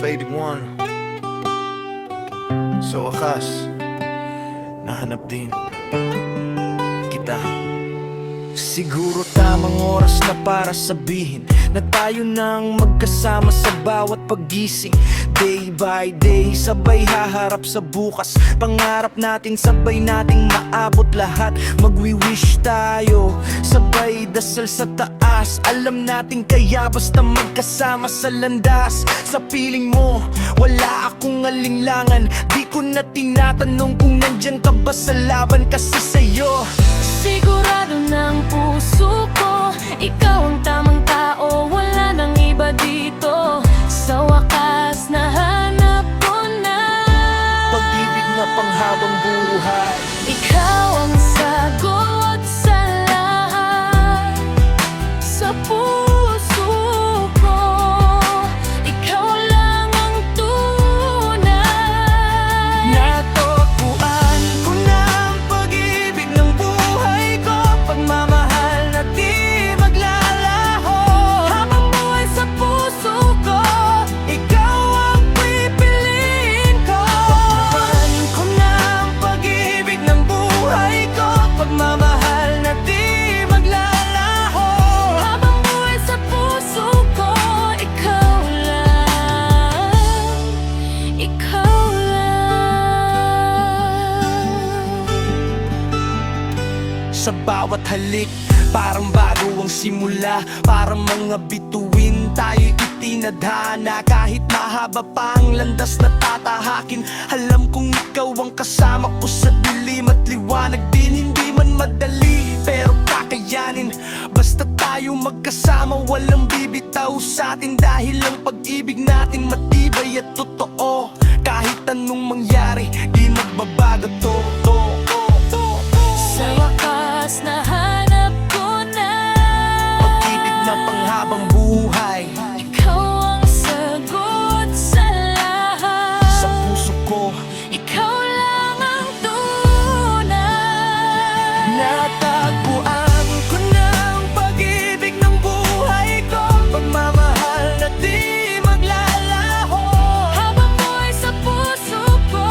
Faded One. Sa wakas, nahanap din kita. Siguro tamang oras na para sabihin na tayo nang magkasama sa bawat paggising. Day by day, sabay haharap sa bukas. Pangarap natin, sabay nating maabot lahat. Magwi-wish tayo, sabay dasal sa taas. Alam natin kaya basta magkasama sa landas. Sa piling mo, wala akong alinlangan. Di ko na tinatanong kung nandyan ka ba sa laban. Kasi sa'yo sigurado ng puso ko, ikaw ang tamang tao, wala nang iba dito. Sa wakas, nahanap ko na pag-ibig na panghabang buhay. ikaw ang sagot sa lahat. Sa puso ko, ikaw lang ang tunay. Natagpuan ko na ang pag-ibig ng buhay ko. Pagmamahal na di maglalaho. Habang buhay sa puso ko, Ikaw ang pipiliin ko. Natagpuan ko na ang pag-ibig ng buhay ko. Pagmamahal na di maglalaho. habang buhay sa puso ko, ikaw lang, ikaw lang. Sa bawat halik, parang bago ang simula. Parang mga bituin, tayo'y itinadhana. Kahit mahaba pa ang landas na tatahakin, alam kong ikaw ang kasama ko sa dilim at liwanag din. Hindi man madali, pero kakayanin. Basta tayo magkasama, walang bibitaw sa atin. Dahil ang pag-ibig natin matibay at totoo. Kahit anong mangyari, di magbabago to. Sa wakas, nahanap ko na Pag-ibig na panghabang buhay. ikaw ang sagot sa lahat. Sa puso ko, Ikaw lang ang tunay. natagpuan ko na ang pag-ibig ng buhay ko. Pagmamahal na di maglalaho. Habang buhay sa puso ko,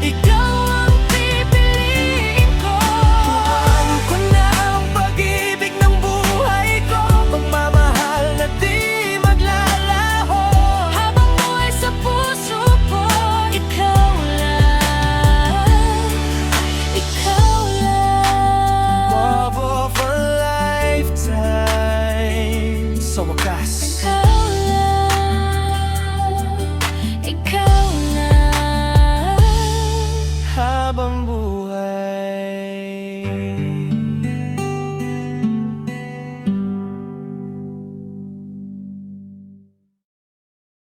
ikaw ang pipiliin ko. Natagpuan ko na ang pag-ibig ng buhay ko. Pagmamahal na di maglalaho. Habang buhay sa puso ko, ikaw lang, ikaw lang. Love of a lifetime. Sa wakas, Ikaw lang, ikaw lang. habang buhay.